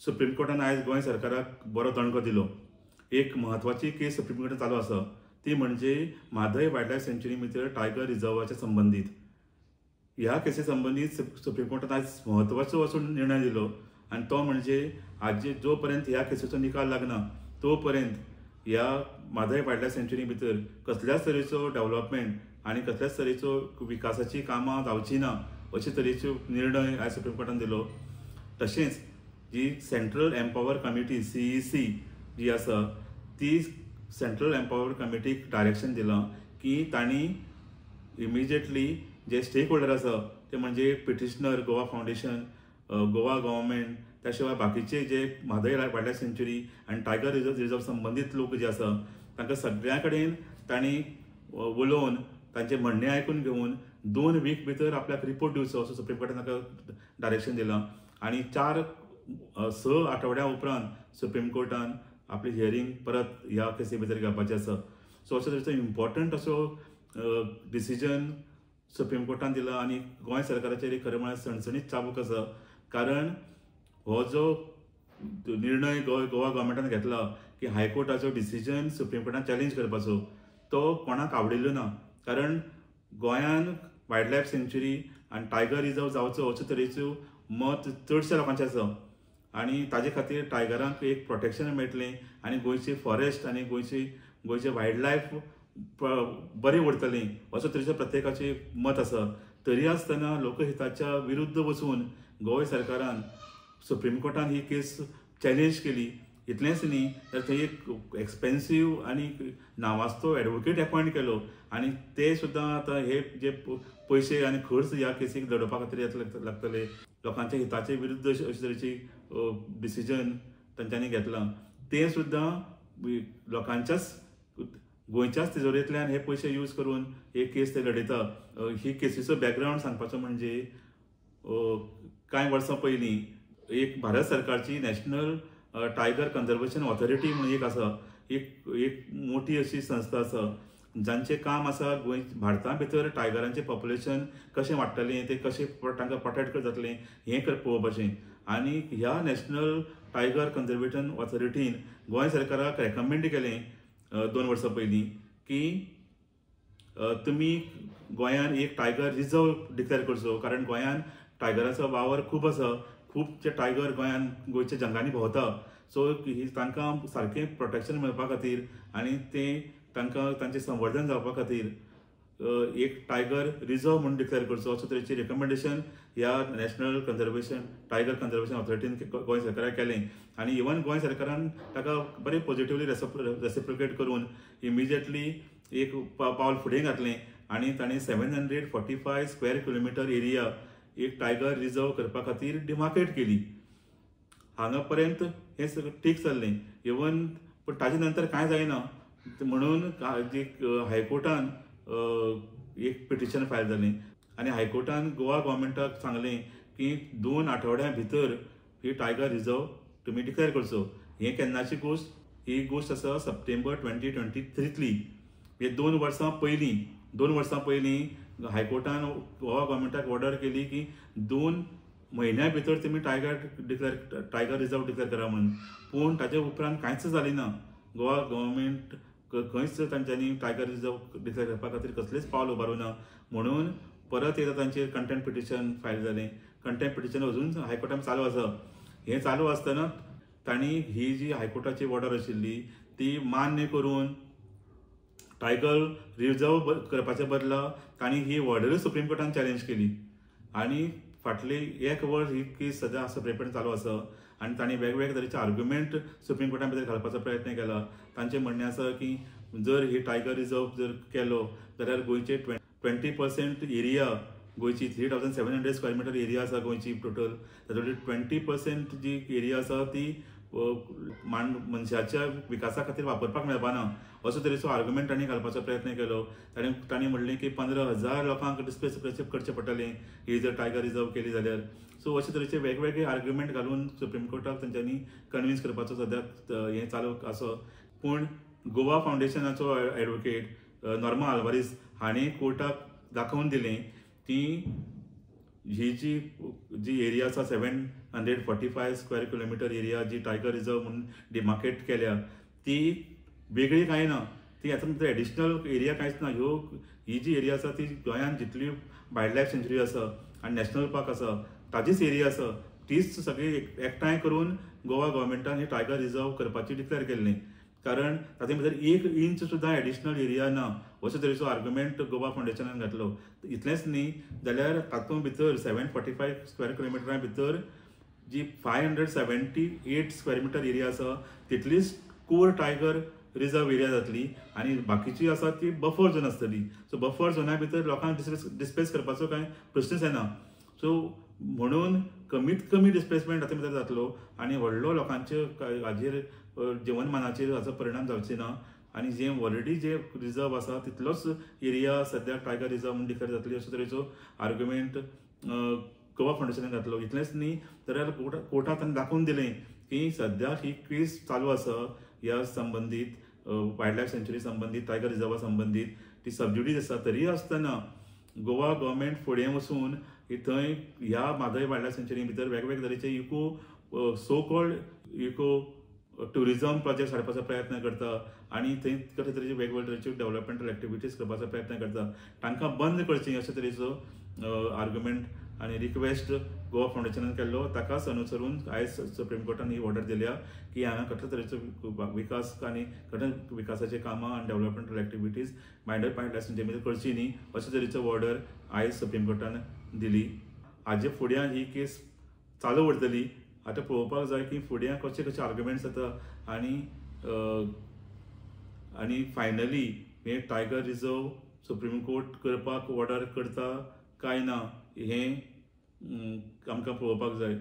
Supreme कोर्टान आयज गोंय सरकाराक बरो दणको दिलो। एक म्हत्वाची केस सुप्रीम कोर्टात चालू आसा ती म्हणजे म्हादय वायल्ड लायफ सँच्युरी भितर टायगर रिझर्वाच्या संबंधीत ह्या केसी संबंधीत सुप्रीम कोर्टान आज म्हत्वाचो असो निर्णय दिलो आणि तो म्हणजे आज जो पर्यंत ह्या केसीचो निकाल लागना तो पर्यंत ह्या म्हादय वायल्ड लायफ सँच्युरी भितर कसल्याच तरेचो डेव्हलपमेंट आणि कसल्याच तरेचो विकासाची कामां जावची ना अशे तरेच्यो निर्णय आज सुप्रीम कोर्टान दिलो। तशेंच जी सेंट्रल एम्पावर कमिटी CEC जी आसा ती सेंट्रल एम्पावर कमिटीक डायरेक्शन दिलां की तांणी इमिजिएटली जे स्टेक होल्डर आसा ते म्हणजे petitioner, Goa foundation, Goa government, त्या शिवाय बाकीचे जे म्हादय वायल्ड लायफ सँच्युरी आणि टायगर रिझर्व संबंधित लोक जे आसा तांकां सगळ्या कडेन तांणी उलोवन तांचे म्हणणे आयकून घेवन 2 वीक भितर आपल्याक रिपोर्ट दिवचो असो सुप्रीम कोर्टान ताका डायरेक्शन दिलां आणि 6 आठवड्या उपरांत सुप्रीम कोर्टान आपली हियरिंग परत ह्या केसी भितर घेवपाचें आसा। सो असो तरेचो इम्पॉर्टंट असो डिसिजन सुप्रीम कोर्टान दिला आणि गोंय सरकाराचेर एक खरें म्हळ्यार सणसणीत चाबूक आसा, कारण हो जो निर्णय गोवा गव्हर्मेंटान घेतला की हायकोर्टाचो डिसिजन सुप्रीम कोर्टान चॅलेंज करपाचो तो कोणाक आवडिल्लो ना, कारण गोंयान वायल्ड लायफ सँच्युरी आणि टायगर रिझर्व जावचो अशे तरेच्यो मत चडशा लोकांचें आसा आणि ताजे खातीर टायगरांक एक प्रोटेक्शन मेळटलें आणि गोंयची फॉरेस्ट आणि गोंयचे वायल्ड लायफ बरें उरतलें असो तरेचें प्रत्येकाचें मत आसा। तरी आसतना लोकहिताच्या विरुद्ध वचून गोंय सरकारान सुप्रीम कोर्टान ही केस चॅलेंज केली। इतलेंच न्ही तर थंय एक एक्सपेन्सीव आणि नावाजतो एडवोकेट अपॉयंट केलो आणि ते सुद्दां आतां हे जे पयशे आणि खर्च ह्या केसीक लडोवपा खातीर लागतले, लोकांच्या हिताचे विरुद्ध अशे तरेची डिसिजन तांच्यांनी घेतलां, ते सुद्दां लोकांच्याच गोंयच्याच तिजोरेंतल्यान हे पयशे यूज करून एक केस ते लडयता। ही केसीचो बॅकग्रावंड सांगपाचो म्हणजे कांय वर्सां पयलीं एक भारत सरकारची नॅशनल टायगर कन्जर्वेशन ऑथॉरिटी म्हणून एक आसा, एक मोठी अशी संस्था आसा जांचें काम आसा गोंय भारता भितर टायगरांचें पॉप्युलेशन कशें वाडटलें, ते कशें तांकां प्रोटेक्ट जातलें हें पळोवपाचें। आनी ह्या नॅशनल टायगर कन्जर्वेशन ऑथॉरिटीन गोंय सरकाराक रेकमेंड केलें 2 वर्सां पयलीं की तुमी गोंयान एक टायगर रिझर्व डिक्लेअर करचो, कारण गोंयान टायगराचो वावर खूब आसा, खूबशे टायगर गोंयान गोंयच्या जंगलांनी भोंवता। सो तांकां सारकें प्रोटेक्शन मेळपा खातीर आणि ते तांकां तांचें संवर्धन जावपा खातीर एक टायगर रिझर्व म्हणून डिक्लेअर करचो असो तरेची रिकमेंडेशन ह्या नॅशनल टायगर कन्जर्वेशन ऑथॉरिटीन गोंय सरकाराक केलें आणि इवन गोंय सरकारान ताका बरें पॉझिटिव्हली रेसिप्रोकेट करून इमिजिएटली एक पावल फुडें घातलें आणि तांणी 745 स्क्वेअर किलोमीटर एरिया एक टायगर रिझर्व करपा खातीर डिमार्केट केली। हांगा पर्यंत हें सगळें ठीक चल्लें, इवन पण ताजे नंतर कांय जायना म्हणून हायकोर्टान एक पिटिशन फायल जालें आणि हायकोर्टान गोवा गव्हर्मेंटाक सांगलें की 2 आठवड्या भितर ही टायगर रिझर्व तुमी डिक्लेअर करचो। हें केन्नाची गोश्ट? ही गोश्ट आसा सप्टेंबर 2023तली, हे 2 वर्सां पयलीं हायकोर्टान गोवा गव्हर्मेंटाक ऑर्डर केली की 2 म्हयन्या भितर तुमी टायगर रिझर्व डिक्लेअर करा म्हणून, पूण ताचे उपरांत कांयच जालें ना। गोवा गव्हर्मेंट खंयच तांच्यांनी टायगर रिझर्व डिक्लेअर करपा खातीर कसलेंच पावल उबारूं ना, म्हणून परत एकदां तांचेर कंटेम्प्ट पिटिशन फायल जालें। कंटेम्प्ट पिटिशन अजून हायकोर्टान चालू आसा। हें चालू आसतना तांणी ही जी हायकोर्टाची ऑर्डर आशिल्ली ती मान्य करून टायगर रिझर्व करपाच्या बदला तांणी ही ऑर्डरूच सुप्रीम कोर्टान चॅलेंज केली आणि फाटली 1 वर्स ही केस सद्या सुप्रीम कोर्टान चालू आसा आणि तांणी वेगवेगळे तरेचे आर्ग्युमेंट सुप्रीम कोर्टान भितर घालपाचो प्रयत्न केला। तांचें म्हणणें आसा की जर ही टायगर रिझर्व जर केलो जाल्यार गोंयचे 20% एरिया, गोंयची 3700 स्क्वेअर मिटर एरिया आसा गोंयची टोटल, तातूंतली 20% जी एरिया आसा ती मनशाच्या विकासा खातीर वापरपाक मेळपाना असो तरेचो आर्ग्युमेंट तांणी घालपाचो प्रयत्न केलो। तांणी म्हणलें की 15,000 लोकांक डिस्प्लेस करचें पडटलें ही जर टायगर रिझर्व केली जाल्यार। सो अशे तरेचे वेगवेगळे आर्ग्युमेंट घालून सुप्रीम कोर्टाक तांच्यांनी कन्विन्स करपाचो सद्याक हें चालू आसा। पूण गोवा फाउंडेशनाचो एडवोकेट नॉर्मा आल्वारीस हाणें कोर्टाक दाखोवन दिलें की ही जी एरिया आसा 745 स्क्वेअर किलोमीटर एरिया जी टायगर रिझर्व म्हणून डिमार्केट केल्या ती वेगळी कांय ना. ती आतां भितर एडिशनल एरिया कांयच ना. ही जी एरिया आसा ती गोंयांत जितली वायल्ड लायफ सेंच्युरी आसा आनी नॅशनल पार्क आसा ताजीच एरिया आसा. तीच सगळी एकठांय करून गोवा गव्हर्मेंटान ही टायगर रिझर्व करपाची डिक्लेअर केल्ली. कारण ताचे भितर 1 इंच सुद्दां एडिशनल एरिया ना अशे तरेचो आर्ग्युमेंट गोवा फावंडेशनान घातलो. इतलेंच न्ही जाल्यार तातूंत भितर 745 स्क्वेअर किलोमिटरा भितर जी 578 स्क्वेअर मिटर एरिया आसा तितलीच कोर टायगर रिझर्व एरिया जातली आनी बाकीची आसा ती बफर झोन आसतली. सो बफर झोना भितर लोकांक डिस्प्लेस करपाचो कांय प्रश्नच येना. सो म्हणून कमीत कमी डिस्प्लेसमेंट हाचे भितर जातलो आनी व्हडलो लोकांचे हाजेर जीवनमानाचेर हाचो परिणाम जावचे ना. आनी जे ऑलरेडी जे रिझर्व आसा तितलोच एरिया सद्याक टायगर रिझर्व म्हणून डिक्लेअर जातली अशे तरेचो आर्ग्युमेंट गोवा फावंडेशनान घातलो. इतलेंच न्ही जाल्यार कोर्टांत ताणें दाखोवन दिलें की सद्याक ही केस चालू आसा ह्या संबंदीत वायल्ड लायफ सेंच्युरी संबंदीत टायगर रिझर्वा संबंदीत ती सबज्युडीज आसा. तरी आसतना गोवा गव्हर्मेंट फुडें वचून थंय ह्या म्हादय वायल्ड लायफ सेंच्युरी भितर वेगवेगळे तरेचे eco so called eco tourism project हाडपाचो प्रयत्न करता आनी थंय कशे तरेचे वेगवेगळे तरेच्यो डेव्हलपमेंटल एक्टिविटीज करपाचो प्रयत्न करता. तांकां बंद करचें अशे तरेचो आर्ग्युमेंट आनी रिक्वेस्ट गोवा फावंडेशनान केल्लो. ताकाच अनुसरून आयज सुप्रीम कोर्टान ही ऑर्डर दिल्या की हांगा कसले तरेचो विकास आनी कसले विकासाचे कामां आनी developmental activities wild life sanctuary भितर करची न्ही अशे तरेचो ऑर्डर आयज सुप्रीम कोर्टान दिली. हाजे फुड्यान ही केस चालू उरतली. आतां पळोवपाक जाय की फुडें कशे कशे आर्ग्युमेंट्स जाता आनी फायनली हे टायगर रिझर्व सुप्रीम कोर्ट करपाक ऑर्डर करता काय ना हें आमकां पळोवपाक जाय.